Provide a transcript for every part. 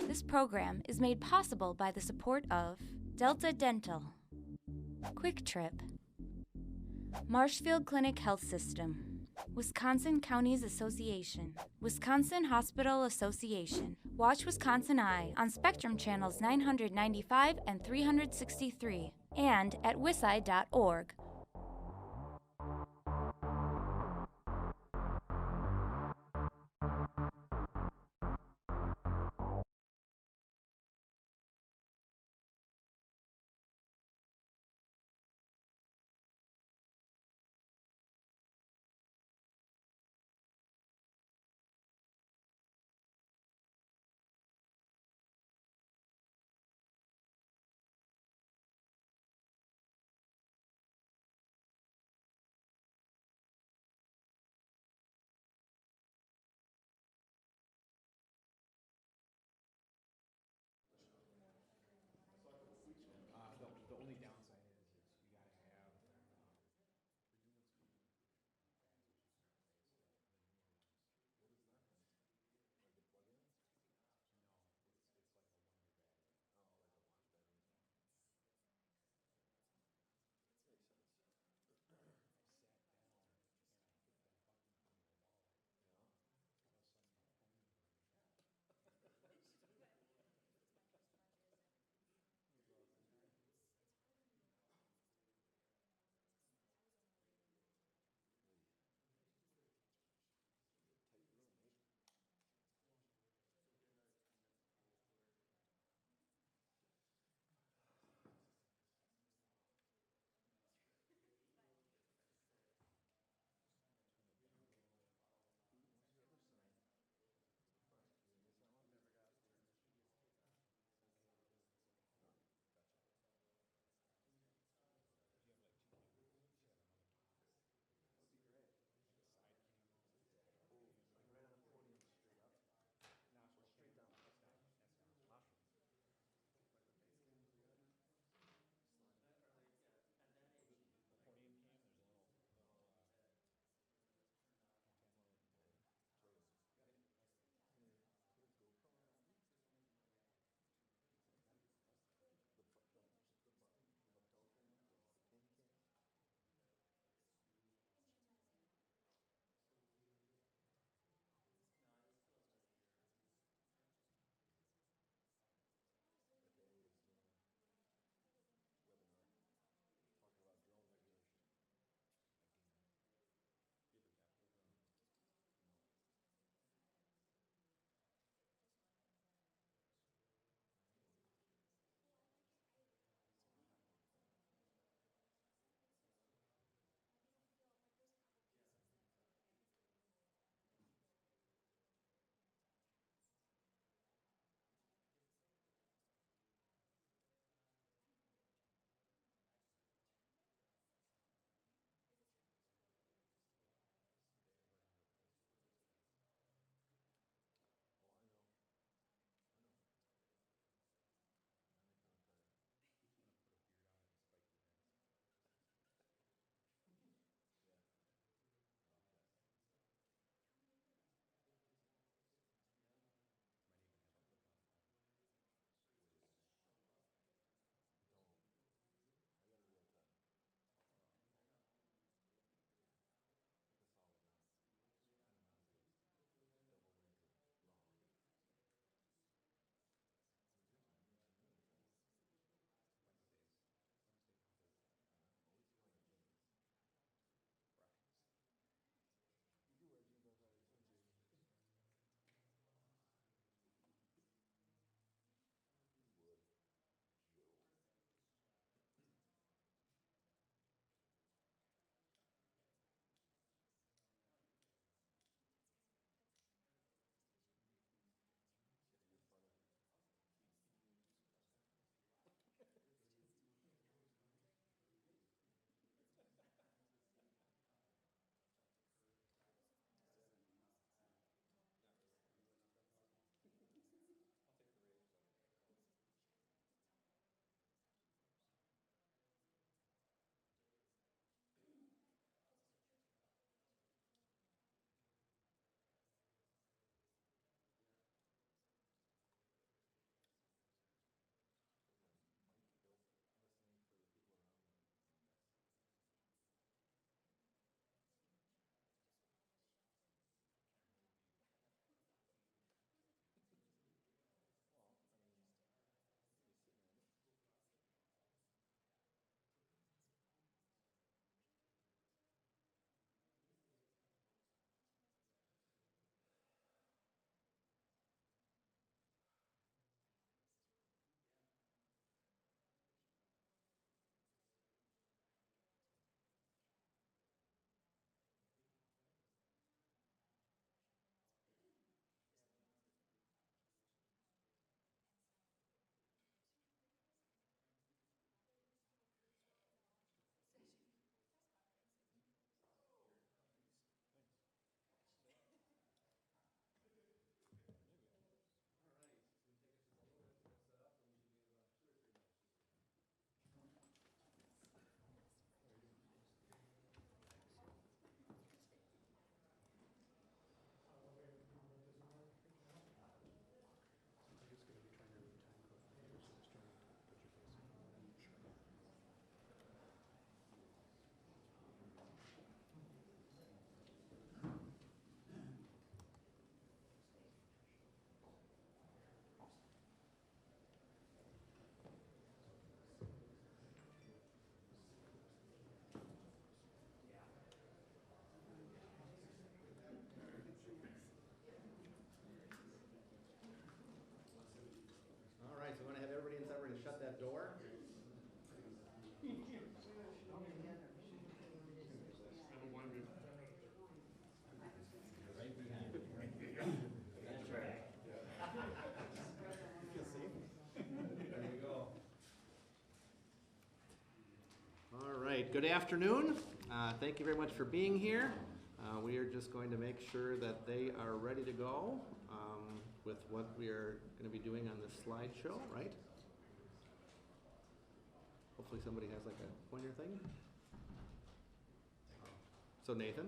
This program is made possible by the support of Delta Dental, Quick Trip, Marshfield Clinic Health System, Wisconsin Counties Association, Wisconsin Hospital Association. Watch WisconsinEye on Spectrum Channels 995 and 363 and at wiseye.org. right, good afternoon. Thank you very much for being here. We are just going to make sure that they are ready to go with what we are going to be doing on this slideshow, right? Hopefully somebody has like a pointer thing. So Nathan?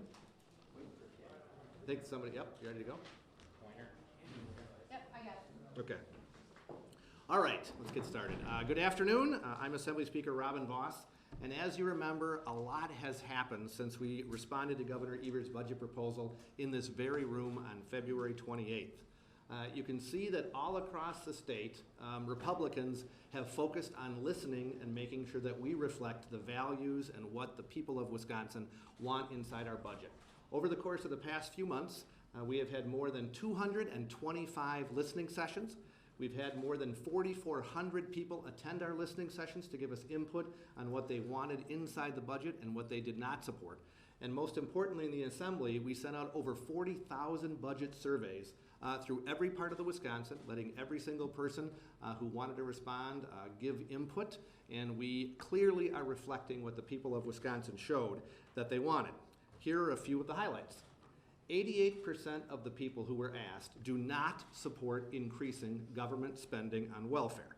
I think somebody, yep, you ready to go? Pointer. Yep, I got it. Okay. All right, let's get started. Good afternoon. I'm Assembly Speaker Robin Vos, and as you remember, a lot has happened since we responded to Governor Evers' budget proposal in this very room on February 28th. You can see that all across the state, Republicans have focused on listening and making sure that we reflect the values and what the people of Wisconsin want inside our budget. Over the course of the past few months, we have had more than 225 listening sessions. We've had more than 4,400 people attend our listening sessions to give us input on what they wanted inside the budget and what they did not support. And most importantly, in the Assembly, we sent out over 40,000 budget surveys through every part of the Wisconsin, letting every single person who wanted to respond give input, and we clearly are reflecting what the people of Wisconsin showed that they wanted. Here are a few of the highlights. 88% of the people who were asked do not support increasing government spending on welfare.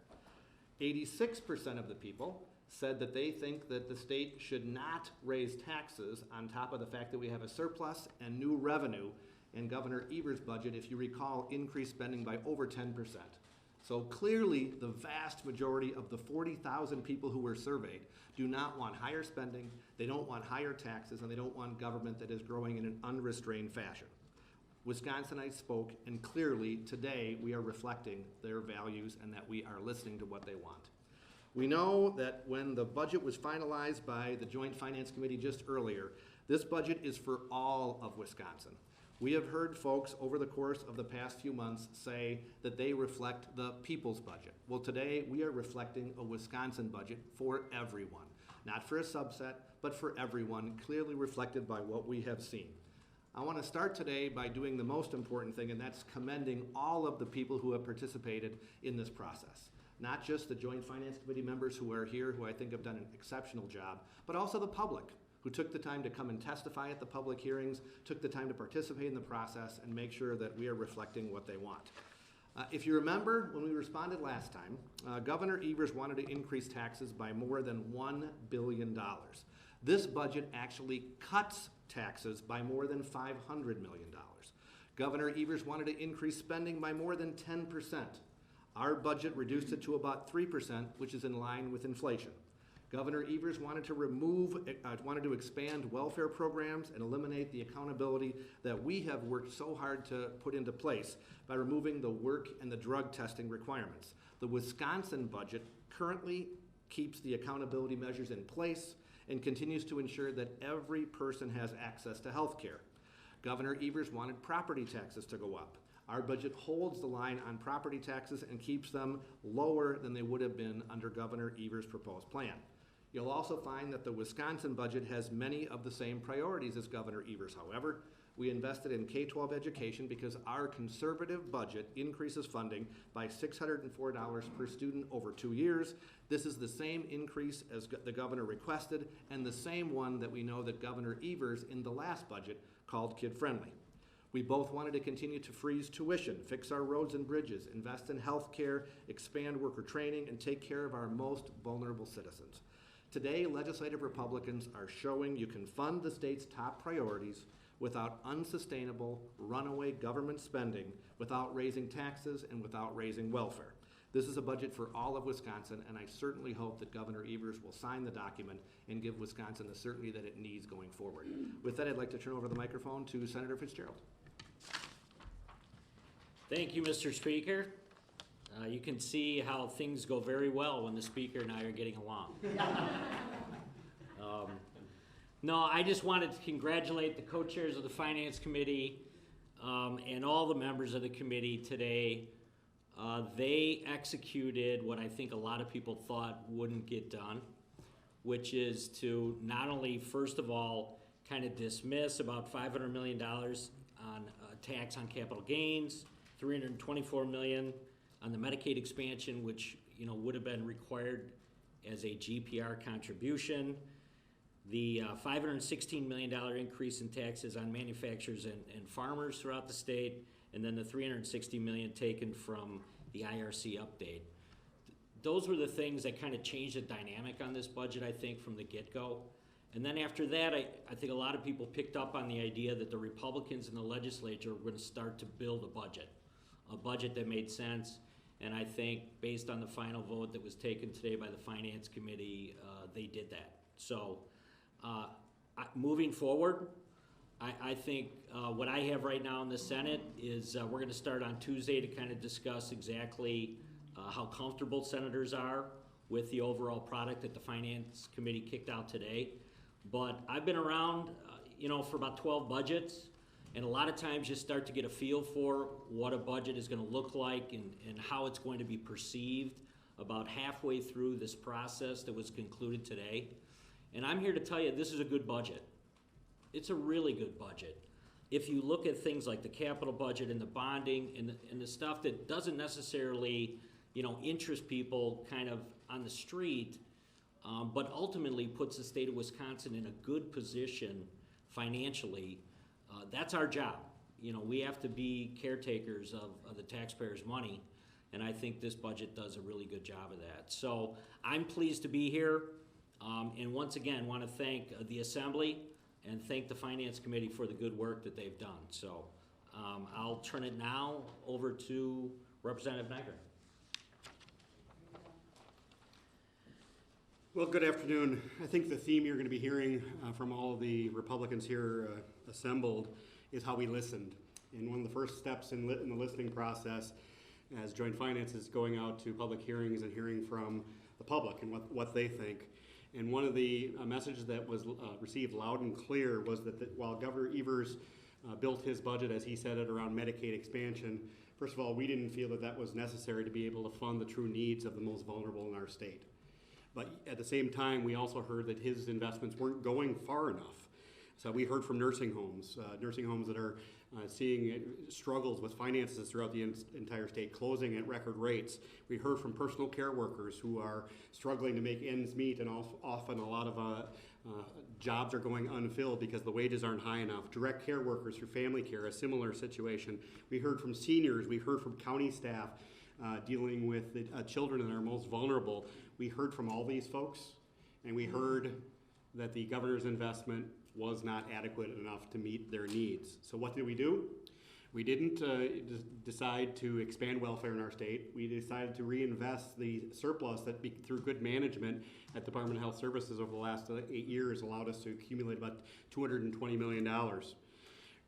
86% of the people said that they think that the state should not raise taxes on top of the fact that we have a surplus and new revenue, and Governor Evers' budget, if you recall, increased spending by over 10%. So clearly, the vast majority of the 40,000 people who were surveyed do not want higher spending, they don't want higher taxes, and they don't want government that is growing in an unrestrained fashion. WisconsinEye spoke, and clearly today we are reflecting their values and that we are listening to what they want. We know that when the budget was finalized by the Joint Finance Committee just earlier, this budget is for all of Wisconsin. We have heard folks over the course of the past few months say that they reflect the people's budget. Well, today we are reflecting a Wisconsin budget for everyone, not for a subset, but for everyone, clearly reflected by what we have seen. I want to start today by doing the most important thing, and that's commending all of the people who have participated in this process. Not just the Joint Finance Committee members who are here, who I think have done an exceptional job, but also the public, who took the time to come and testify at the public hearings, took the time to participate in the process and make sure that we are reflecting what they want. If you remember, when we responded last time, Governor Evers wanted to increase taxes by more than $1 billion. This budget actually cuts taxes by more than $500 million. Governor Evers wanted to increase spending by more than 10%. Our budget reduced it to about 3%, which is in line with inflation. Governor Evers wanted to expand welfare programs and eliminate the accountability that we have worked so hard to put into place by removing the work and the drug testing requirements. The Wisconsin budget currently keeps the accountability measures in place and continues to ensure that every person has access to health care. Governor Evers wanted property taxes to go up. Our budget holds the line on property taxes and keeps them lower than they would have been under Governor Evers' proposed plan. You'll also find that the Wisconsin budget has many of the same priorities as Governor Evers. However, we invested in K-12 education because our conservative budget increases funding by $604 per student over 2 years. This is the same increase as the governor requested and the same one that we know that Governor Evers in the last budget called kid-friendly. We both wanted to continue to freeze tuition, fix our roads and bridges, invest in health care, expand worker training, and take care of our most vulnerable citizens. Today, legislative Republicans are showing you can fund the state's top priorities without unsustainable, runaway government spending, without raising taxes, and without raising welfare. This is a budget for all of Wisconsin, and I certainly hope that Governor Evers will sign the document and give Wisconsin the certainty that it needs going forward. With that, I'd like to turn over the microphone to Senator Fitzgerald. Thank you, Mr. Speaker. You can see how things go very well when the Speaker and I are getting along. No, I just wanted to congratulate the co-chairs of the Finance Committee and all the members of the committee today. They executed what I think a lot of people thought wouldn't get done, which is to not only, first of all, kind of dismiss about $500 million on tax on capital gains, $324 million on the Medicaid expansion, which would have been required as a GPR contribution. the $516 million increase in taxes on manufacturers and farmers throughout the state, and then the $360 million taken from the IRC update. Those were the things that kind of changed the dynamic on this budget, I think, from the get-go. And then after that, I think a lot of people picked up on the idea that the Republicans in the legislature were going to start to build a budget that made sense. And I think based on the final vote that was taken today by the Finance Committee, they did that. So moving forward, I think what I have right now in the Senate is we're going to start on Tuesday to kind of discuss exactly how comfortable senators are with the overall product that the Finance Committee kicked out today. But I've been around, for about 12 budgets, and a lot of times you start to get a feel for what a budget is going to look like and how it's going to be perceived about halfway through this process that was concluded today. And I'm here to tell you this is a good budget. It's a really good budget. If you look at things like the capital budget and the bonding and the stuff that doesn't necessarily, interest people kind of on the street, but ultimately puts the state of Wisconsin in a good position financially, that's our job. We have to be caretakers of the taxpayers' money, and I think this budget does a really good job of that. So I'm pleased to be here, and once again want to thank the Assembly and thank the Finance Committee for the good work that they've done. So I'll turn it now over to Representative Nygren. Well, good afternoon. I think the theme you're going to be hearing from all of the Republicans here assembled is how we listened. And one of the first steps in the listening process as Joint Finance is going out to public hearings and hearing from the public and what they think. And one of the messages that was received loud and clear was that while Governor Evers built his budget, as he said it, around Medicaid expansion, first of all, we didn't feel that was necessary to be able to fund the true needs of the most vulnerable in our state. But at the same time, we also heard that his investments weren't going far enough. So we heard from nursing homes that are seeing struggles with finances throughout the entire state, closing at record rates. We heard from personal care workers who are struggling to make ends meet, and often a lot of jobs are going unfilled because the wages aren't high enough. Direct care workers through family care, a similar situation. We heard from seniors, we heard from county staff dealing with the children that are most vulnerable. We heard from all these folks, and we heard that the governor's investment was not adequate enough to meet their needs. So what did we do? We didn't decide to expand welfare in our state. We decided to reinvest the surplus that through good management at Department of Health Services over the last 8 years allowed us to accumulate about $220 million.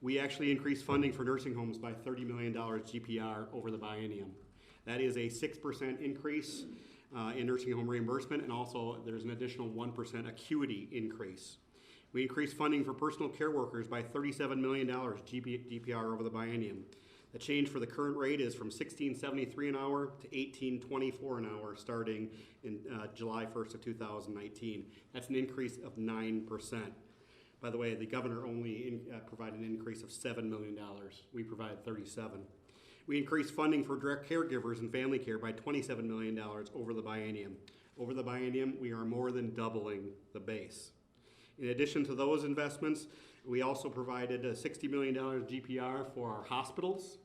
We actually increased funding for nursing homes by $30 million GPR over the biennium. That is a 6% increase in nursing home reimbursement, and also there's an additional 1% acuity increase. We increased funding for personal care workers by $37 million GPR over the biennium. The change for the current rate is from $16.73 an hour to $18.24 an hour starting in July 1st of 2019. That's an increase of 9%. By the way, the governor only provided an increase of $7 million. We provided 37. We increased funding for direct caregivers and family care by $27 million over the biennium. Over the biennium, we are more than doubling the base. In addition to those investments, we also provided a $60 million GPR for our hospitals.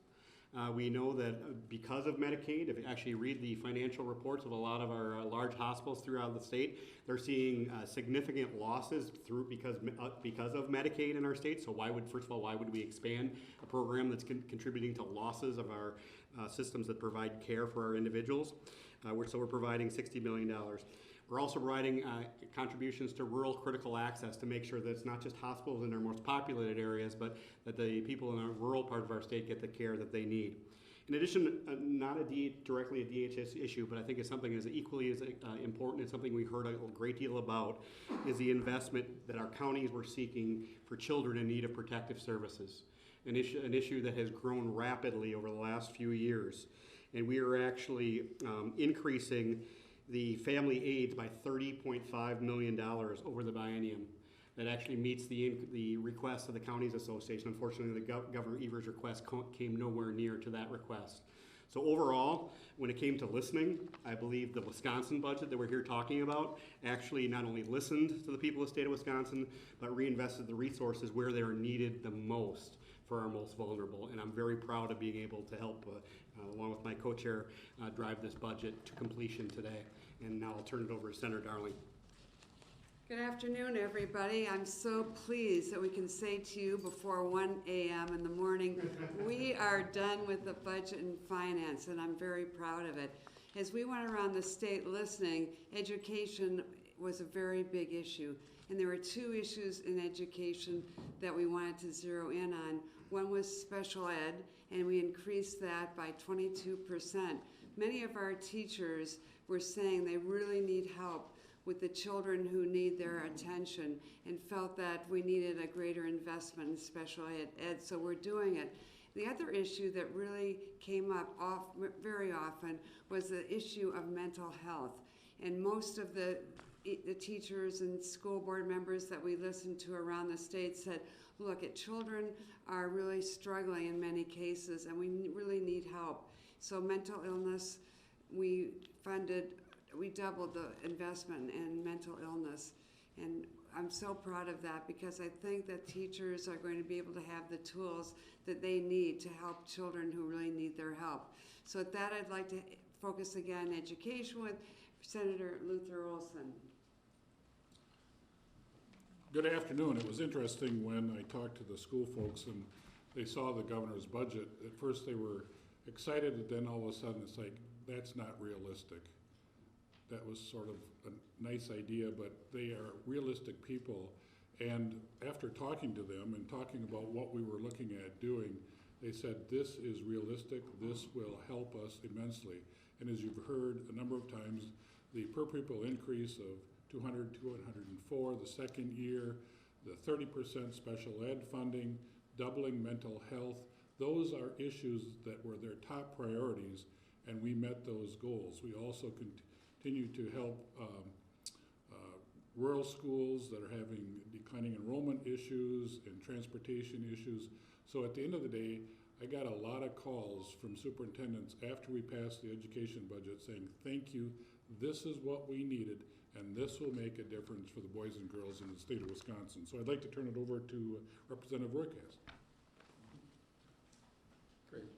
We know that because of Medicaid, if you actually read the financial reports of a lot of our large hospitals throughout the state, they're seeing significant losses because of Medicaid in our state. So first of all, why would we expand a program that's contributing to losses of our systems that provide care for our individuals? So we're providing $60 million. We're also providing contributions to rural critical access to make sure that it's not just hospitals in our most populated areas, but that the people in our rural part of our state get the care that they need. In addition, not directly a DHS issue, but I think it's something as equally as important and something we heard a great deal about, is the investment that our counties were seeking for children in need of protective services, an issue that has grown rapidly over the last few years. And we are actually increasing the family aids by $30.5 million over the biennium. That actually meets the request of the Counties Association. Unfortunately, Governor Evers' request came nowhere near to that request. So overall, when it came to listening, I believe the Wisconsin budget that we're here talking about actually not only listened to the people of the state of Wisconsin, but reinvested the resources where they are needed the most for our most vulnerable. And I'm very proud of being able to help, along with my co-chair, drive this budget to completion today. And now I'll turn it over to Senator Darling. Good afternoon, everybody. I'm so pleased that we can say to you before 1 a.m. in the morning, we are done with the budget and finance, and I'm very proud of it. As we went around the state listening, education was a very big issue, and there were two issues in education that we wanted to zero in on. One was special ed, and we increased that by 22%. Many of our teachers were saying they really need help with the children who need their attention, and felt that we needed a greater investment in special ed, so we're doing it. The other issue that really came up very often was the issue of mental health. And most of the teachers and school board members that we listened to around the state said, look, children are really struggling in many cases, and we really need help. So mental illness, we doubled the investment in mental illness, and I'm so proud of that because I think that teachers are going to be able to have the tools that they need to help children who really need their help. So at that, I'd like to focus again on education with Senator Luther Olson. Good afternoon. It was interesting when I talked to the school folks and they saw the governor's budget. At first they were excited, and then all of a sudden it's like, that's not realistic. That was sort of a nice idea, but they are realistic people. And after talking to them and talking about what we were looking at doing, they said, this is realistic, this will help us immensely. And as you've heard a number of times, the per pupil increase of 200 to 104 the second year, the 30% special ed funding, doubling mental health, those are issues that were their top priorities, and we met those goals. We also continue to help rural schools that are having declining enrollment issues and transportation issues. So at the end of the day, I got a lot of calls from superintendents after we passed the education budget saying, thank you, this is what we needed, and this will make a difference for the boys and girls in the state of Wisconsin. So I'd like to turn it over to Representative Roycast. Great.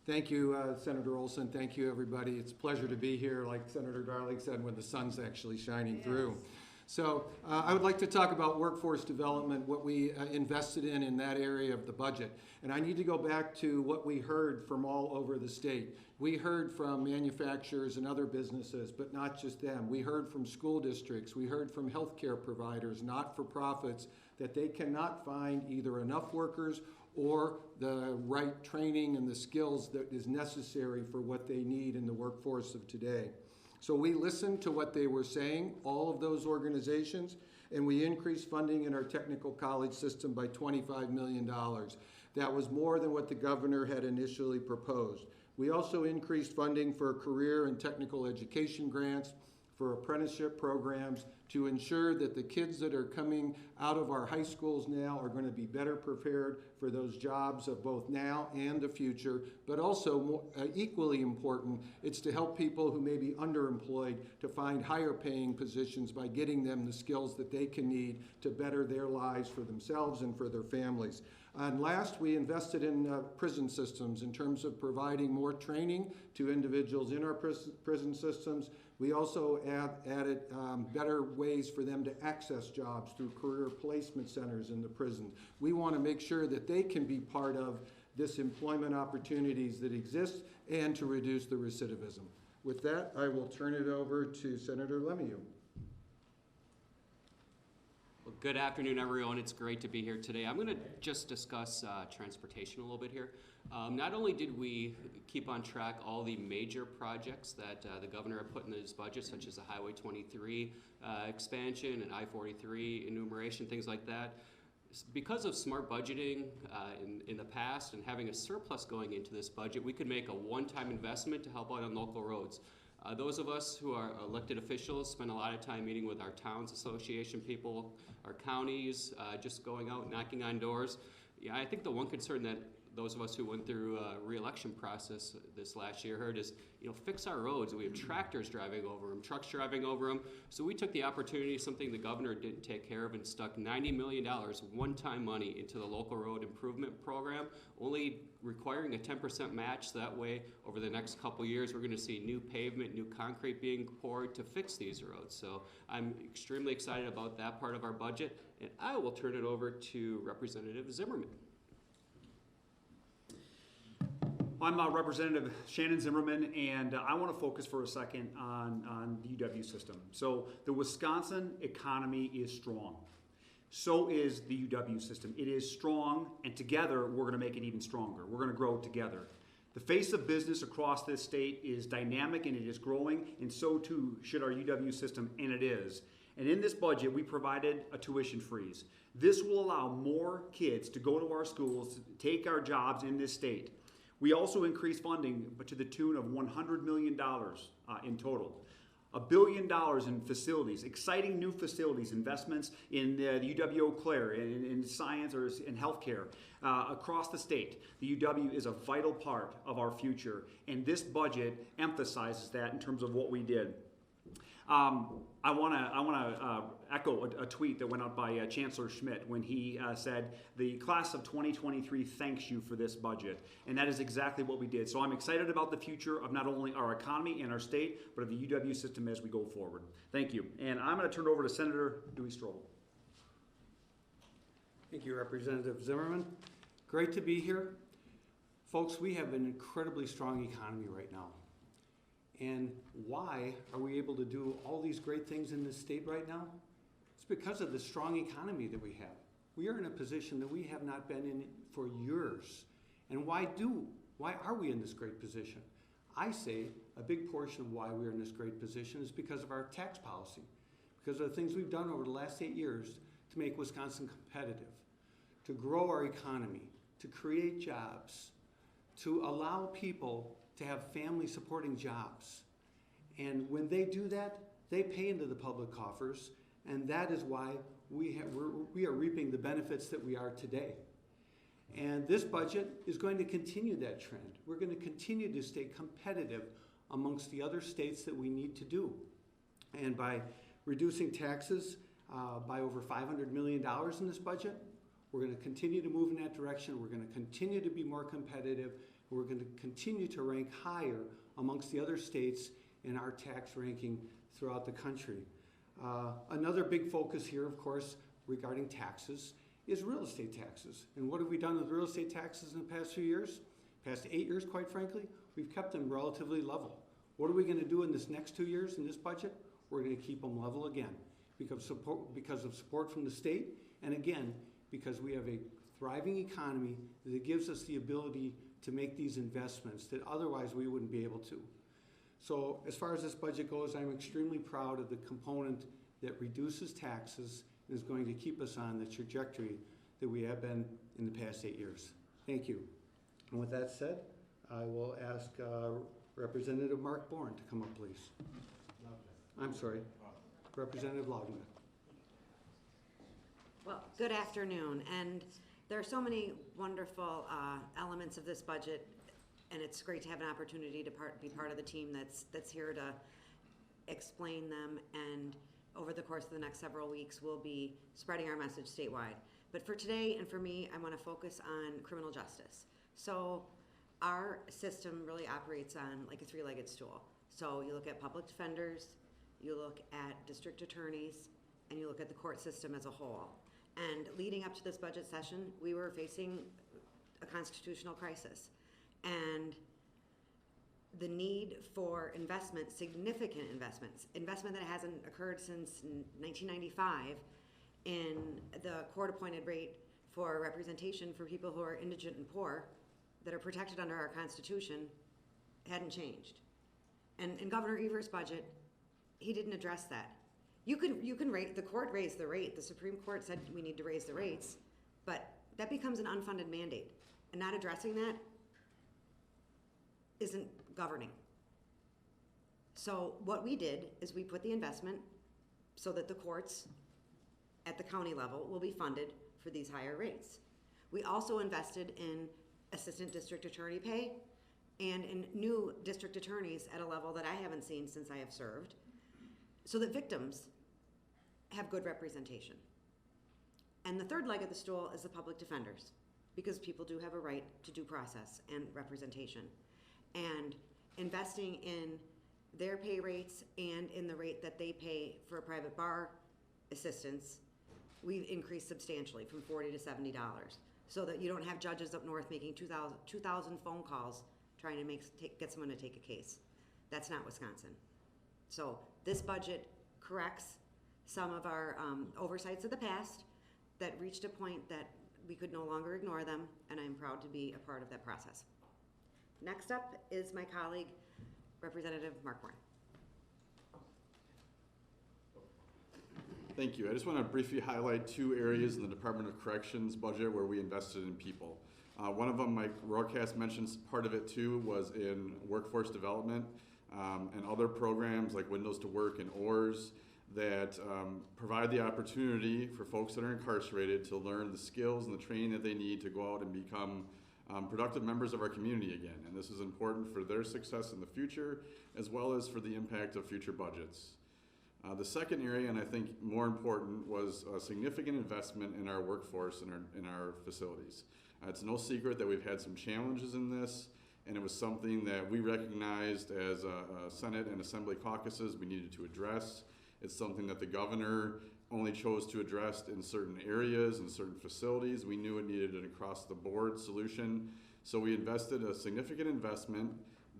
Thank you, Senator Olson. Thank you, everybody. It's a pleasure to be here, like Senator Darling said, when the sun's actually shining through. So I would like to talk about workforce development, what we invested in that area of the budget. And I need to go back to what we heard from all over the state. We heard from manufacturers and other businesses, but not just them. We heard from school districts. We heard from healthcare providers, not-for-profits, that they cannot find either enough workers or the right training and the skills that is necessary for what they need in the workforce of today. So we listened to what they were saying, all of those organizations, and we increased funding in our technical college system by $25 million. That was more than what the governor had initially proposed. We also increased funding for career and technical education grants, for apprenticeship programs, to ensure that the kids that are coming out of our high schools now are going to be better prepared for those jobs of both now and the future. But also, equally important, it's to help people who may be underemployed to find higher paying positions by getting them the skills that they can need to better their lives for themselves and for their families. And last, we invested in prison systems in terms of providing more training to individuals in our prison systems. We also added better ways for them to access jobs through career placement centers in the prison. We want to make sure that they can be part of this employment opportunities that exist and to reduce the recidivism. With that, I will turn it over to Senator Lemieux. Well, good afternoon, everyone. It's great to be here today. I'm going to just discuss transportation a little bit here. Not only did we keep on track all the major projects that the governor had put in his budget, such as the Highway 23 expansion and I-43 enumeration, things like that. Because of smart budgeting in the past and having a surplus going into this budget, we could make a one-time investment to help out on local roads. Those of us who are elected officials spend a lot of time meeting with our towns association people, our counties, just going out, knocking on doors. Yeah, I think the one concern that those of us who went through a re-election process this last year heard is, fix our roads. We have tractors driving over them, trucks driving over them. So we took the opportunity, something the governor didn't take care of, and stuck $90 million one-time money into the local road improvement program, only requiring a 10% match. That way, over the next couple years, we're going to see new pavement, new concrete being poured to fix these roads. So I'm extremely excited about that part of our budget, and I will turn it over to Representative Zimmerman. I'm Representative Shannon Zimmerman, and I want to focus for a second on the UW system. So the Wisconsin economy is strong. So is the UW system. It is strong, and together we're going to make it even stronger. We're going to grow together. The face of business across this state is dynamic and it is growing, and so too should our UW system, and it is. And in this budget, we provided a tuition freeze. This will allow more kids to go to our schools, to take our jobs in this state. We also increased funding, but to the tune of $100 million in total. $1 billion in facilities, exciting new facilities, investments in the UW Eau Claire, in science or in healthcare across the state. The UW is a vital part of our future, and this budget emphasizes that in terms of what we did. I want to echo a tweet that went out by Chancellor Schmidt when he said, the class of 2023 thanks you for this budget. And that is exactly what we did. So I'm excited about the future of not only our economy and our state, but of the UW system as we go forward. Thank you. And I'm going to turn it over to Senator Dewey Strobel. Thank you, Representative Zimmerman. Great to be here. Folks, we have an incredibly strong economy right now. And why are we able to do all these great things in this state right now? It's because of the strong economy that we have. We are in a position that we have not been in for years. And why are we in this great position? I say a big portion of why we are in this great position is because of our tax policy, because of the things we've done over the last 8 years to make Wisconsin competitive, to grow our economy, to create jobs, to allow people to have family supporting jobs. And when they do that, they pay into the public coffers, and that is why we are reaping the benefits that we are today. And this budget is going to continue that trend. We're going to continue to stay competitive amongst the other states that we need to do. And by reducing taxes by over $500 million in this budget, we're going to continue to move in that direction. We're going to continue to be more competitive. We're going to continue to rank higher amongst the other states in our tax ranking throughout the country. Another big focus here, of course, regarding taxes is real estate taxes. And what have we done with real estate taxes in the past few years? Past 8 years, quite frankly, we've kept them relatively level. What are we going to do in this next 2 years in this budget? We're going to keep them level again because of support from the state, and again, because we have a thriving economy that gives us the ability to make these investments that otherwise we wouldn't be able to. So as far as this budget goes, I'm extremely proud of the component that reduces taxes and is going to keep us on the trajectory that we have been in the past 8 years. Thank you. And with that said, I will ask Representative Mark Bourne to come up, please. I'm sorry, Representative Loudon. Well, good afternoon, and there are so many wonderful elements of this budget, and it's great to have an opportunity to be part of the team that's here to explain them, and over the course of the next several weeks, we'll be spreading our message statewide. But for today and for me, I want to focus on criminal justice. So our system really operates on like a three-legged stool. So you look at public defenders, you look at district attorneys, and you look at the court system as a whole. And leading up to this budget session, we were facing a constitutional crisis. And the need for investment, significant investment that hasn't occurred since 1995 in the court-appointed rate for representation for people who are indigent and poor that are protected under our Constitution hadn't changed. And in Governor Evers' budget, he didn't address that. You can rate, the court raised the rate, the Supreme Court said we need to raise the rates, but that becomes an unfunded mandate. And not addressing that isn't governing. So what we did is we put the investment so that the courts at the county level will be funded for these higher rates. We also invested in assistant district attorney pay and in new district attorneys at a level that I haven't seen since I have served, so that victims have good representation. And the third leg of the stool is the public defenders, because people do have a right to due process and representation. And investing in their pay rates and in the rate that they pay for a private bar assistance, we've increased substantially from $40 to $70, so that you don't have judges up north making 2,000 phone calls trying to get someone to take a case. That's not Wisconsin. So this budget corrects some of our oversights of the past that reached a point that we could no longer ignore them, and I'm proud to be a part of that process. Next up is my colleague, Representative Mark Warren. Thank you. I just want to briefly highlight two areas in the Department of Corrections budget where we invested in people. One of them, Mike Rohrkast mentions part of it too, was in workforce development and other programs like Windows to Work and ORS that provide the opportunity for folks that are incarcerated to learn the skills and the training that they need to go out and become productive members of our community again. And this is important for their success in the future, as well as for the impact of future budgets. The second area, and I think more important, was a significant investment in our workforce in our facilities. It's no secret that we've had some challenges in this, and it was something that we recognized as Senate and Assembly caucuses we needed to address. It's something that the governor only chose to address in certain areas and certain facilities. We knew it needed an across-the-board solution, so we invested a significant investment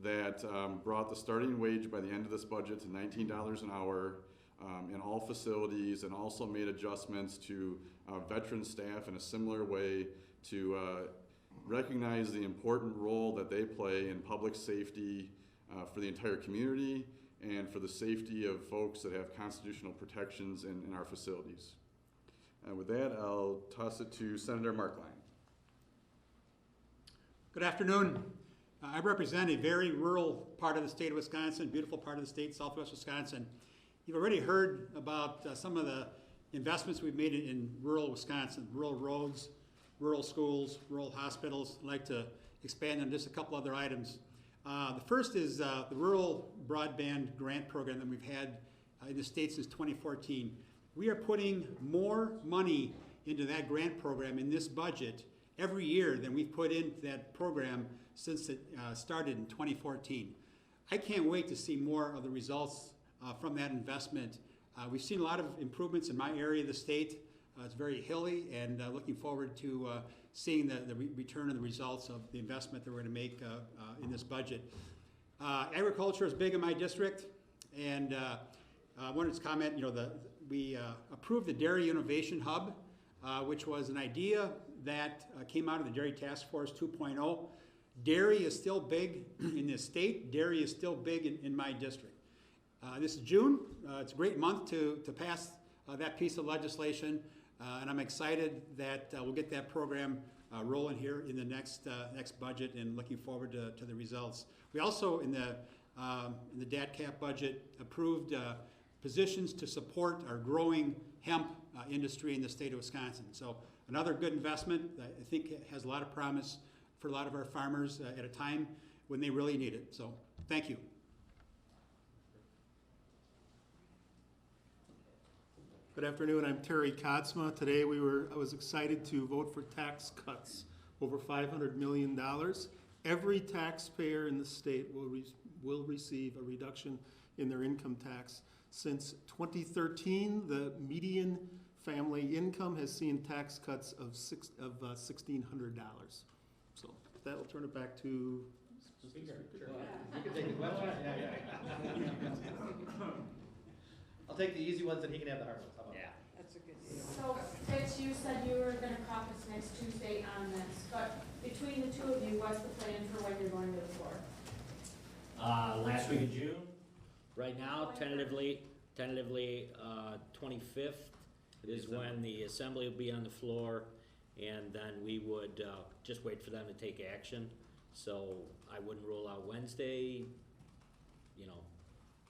that brought the starting wage by the end of this budget to $19 an hour in all facilities, and also made adjustments to veteran staff in a similar way to recognize the important role that they play in public safety for the entire community and for the safety of folks that have constitutional protections in our facilities. And with that, I'll toss it to Senator Markline. Good afternoon. I represent a very rural part of the state of Wisconsin, beautiful part of the state, southwest Wisconsin. You've already heard about some of the investments we've made in rural Wisconsin, rural roads, rural schools, rural hospitals. I'd like to expand on just a couple other items. The first is the Rural Broadband Grant Program that we've had in the state since 2014. We are putting more money into that grant program in this budget every year than we've put into that program since it started in 2014. I can't wait to see more of the results from that investment. We've seen a lot of improvements in my area of the state. It's very hilly, and looking forward to seeing the return of the results of the investment that we're going to make in this budget. Agriculture is big in my district, and I wanted to comment, we approved the Dairy Innovation Hub, which was an idea that came out of the Dairy Task Force 2.0. Dairy is still big in this state. Dairy is still big in my district. This is June. It's a great month to pass that piece of legislation, and I'm excited that we'll get that program rolling here in the next budget, and looking forward to the results. We also, in the DATCAP budget, approved positions to support our growing hemp industry in the state of Wisconsin. So another good investment that I think has a lot of promise for a lot of our farmers at a time when they really need it. So thank you. Good afternoon, I'm Terry Kotzma. Today I was excited to vote for tax cuts, over $500 million. Every taxpayer in the state will receive a reduction in their income tax. Since 2013, the median family income has seen tax cuts of $1,600. So with that, I'll turn it back to Speaker. Sure. You can take the question. I'll take the easy ones and he can have the hard ones. How about that? That's a good deal. So, Fitz, you said you were going to caucus next Tuesday on this, but between the two of you, what's the plan for when you're going to the floor? Last week of June. Right now, tentatively 25th is when the assembly will be on the floor, and then we would just wait for them to take action. So I wouldn't rule out Wednesday,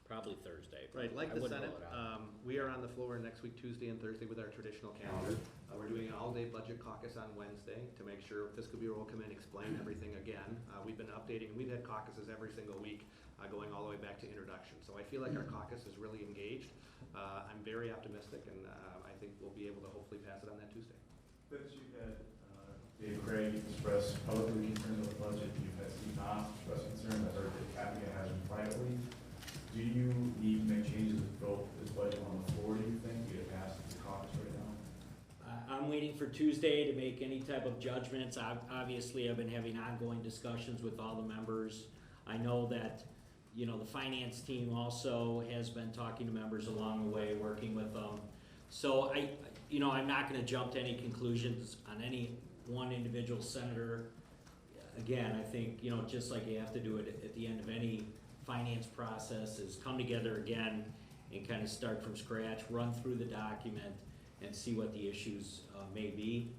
probably Thursday. Right, like I the wouldn't Senate, rule it out. we are on the floor next week, Tuesday and Thursday with our traditional calendar. We're doing an all-day budget caucus on Wednesday to make sure fiscal bureau will come in, explain everything again. We've been updating, we've had caucuses every single week, going all the way back to introduction. So I feel like our caucus is really engaged. I'm very optimistic, and I think we'll be able to hopefully pass it on that Tuesday. Fitz, you've had Dave Craig express publicly concerns of the budget. You've had Steve Knopf express concern. I've heard that Kathy has them privately. Do you need to make changes to vote this budget on the floor, do you think, to get it passed the caucus right now? I'm waiting for Tuesday to make any type of judgments. Obviously, I've been having ongoing discussions with all the members. I know that, you know, the finance team also has been talking to members along the way, working with them. So I'm not gonna jump to any conclusions on any one individual senator. Again, I think, you know, just like you have to do it at the end of any finance process, is come together again and kind of start from scratch, run through the document and see what the issues may be.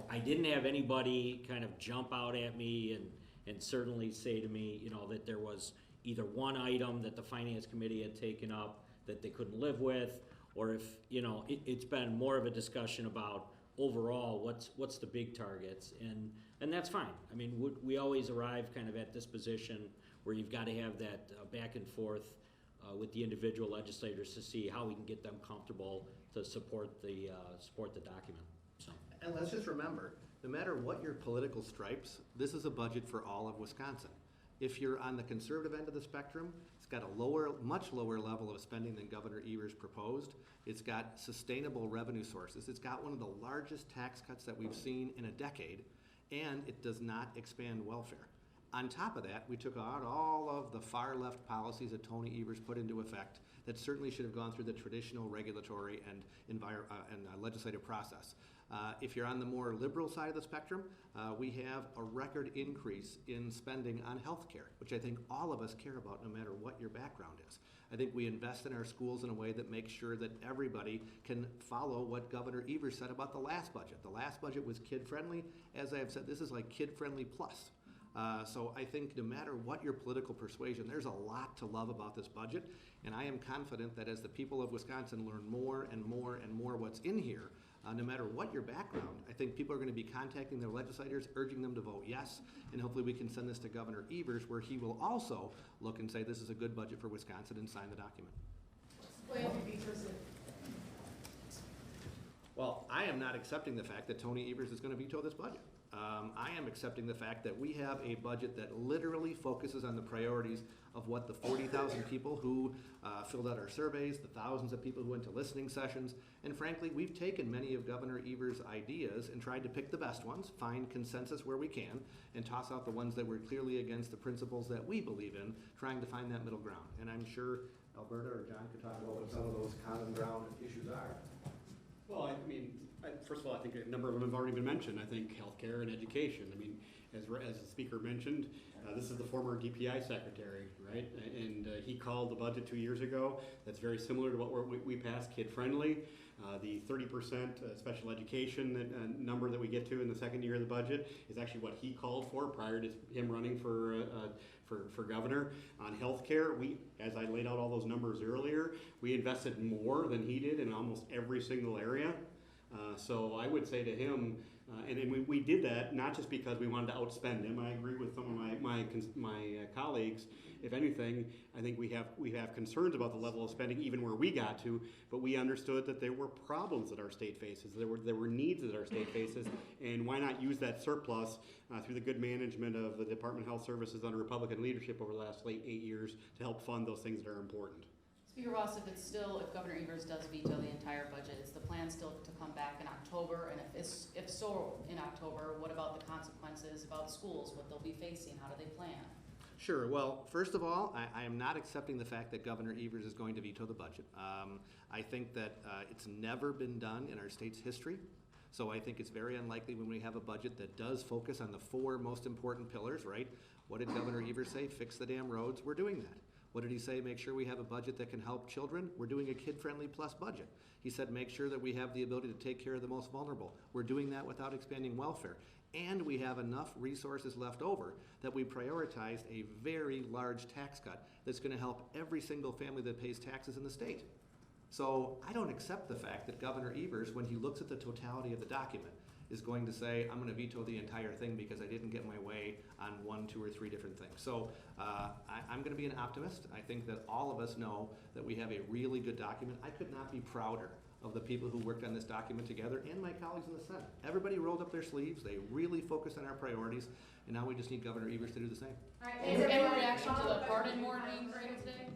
I didn't have anybody kind of jump out at me and certainly say to me, you know, that there was either one item that the finance committee had taken up that they couldn't live with, or if, you know, it's been more of a discussion about overall what's the big targets, and that's fine. I mean, we always arrive kind of at this position where you've got to have that back and forth with the individual legislators to see how we can get them comfortable to support the document. So. And let's just remember, no matter what your political stripes, this is a budget for all of Wisconsin. If you're on the conservative end of the spectrum, it's got a much lower level of spending than Governor Evers proposed. It's got sustainable revenue sources. It's got one of the largest tax cuts that we've seen in a decade, and it does not expand welfare. On top of that, we took out all of the far left policies that Tony Evers put into effect that certainly should have gone through the traditional regulatory and legislative process. If you're on the more liberal side of the spectrum, we have a record increase in spending on health care, which I think all of us care about no matter what your background is. I think we invest in our schools in a way that makes sure that everybody can follow what Governor Evers said about the last budget. The last budget was kid-friendly. As I have said, this is like kid-friendly plus. So I think no matter what your political persuasion, there's a lot to love about this budget, and I am confident that as the people of Wisconsin learn more and more and more what's in here, no matter what your background, I think people are going to be contacting their legislators, urging them to vote yes, and hopefully we can send this to Governor Evers, where he will also look and say this is a good budget for Wisconsin and sign the document. Well, I am not accepting the fact that Tony Evers is going to veto this budget. I am accepting the fact that we have a budget that literally focuses on the priorities of what the 40,000 people who filled out our surveys, the thousands of people who went to listening sessions, and frankly, we've taken many of Governor Evers' ideas and tried to pick the best ones, find consensus where we can, and toss out the ones that were clearly against the principles that we believe in, trying to find that middle ground. And I'm sure Alberta or John could talk about what some of those common ground issues are. Well, I mean, first of all, I think a number of them have already been mentioned. I think healthcare and education. I mean, as the speaker mentioned, this is the former DPI secretary, right? And he called the budget 2 years ago. That's very similar to what we passed, kid-friendly. The 30% special education number that we get to in the second year of the budget is actually what he called for prior to him running for governor. On healthcare, as I laid out all those numbers earlier, we invested more than he did in almost every single area. So I would say to him, and we did that not just because we wanted to outspend him. I agree with some of my colleagues. If anything, I think we have concerns about the level of spending even where we got to, but we understood that there were problems that our state faces. There were needs that our state faces, and why not use that surplus through the good management of the Department of Health Services under Republican leadership over the last 8 years to help fund those things that are important. Speaker Vos, if Governor Evers does veto the entire budget, is the plan still to come back in October? And if so in October, what about the consequences about schools, what they'll be facing? How do they plan? Sure. Well, first of all, I am not accepting the fact that Governor Evers is going to veto the budget. I think that it's never been done in our state's history. So I think it's very unlikely when we have a budget that does focus on the 4 most important pillars, right? What did Governor Evers say? Fix the damn roads. We're doing that. What did he say? Make sure we have a budget that can help children. We're doing a kid-friendly plus budget. He said make sure that we have the ability to take care of the most vulnerable. We're doing that without expanding welfare. And we have enough resources left over that we prioritized a very large tax cut that's going to help every single family that pays taxes in the state. So I don't accept the fact that Governor Evers, when he looks at the totality of the document, is going to say, I'm going to veto the entire thing because I didn't get my way on 1, 2, or 3 different things. So I'm going to be an optimist. I think that all of us know that we have a really good document. I could not be prouder of the people who worked on this document together and my colleagues in the Senate. Everybody rolled up their sleeves. They really focused on our priorities, and now we just need Governor Evers to do the same. Any reaction to the pardon warning today?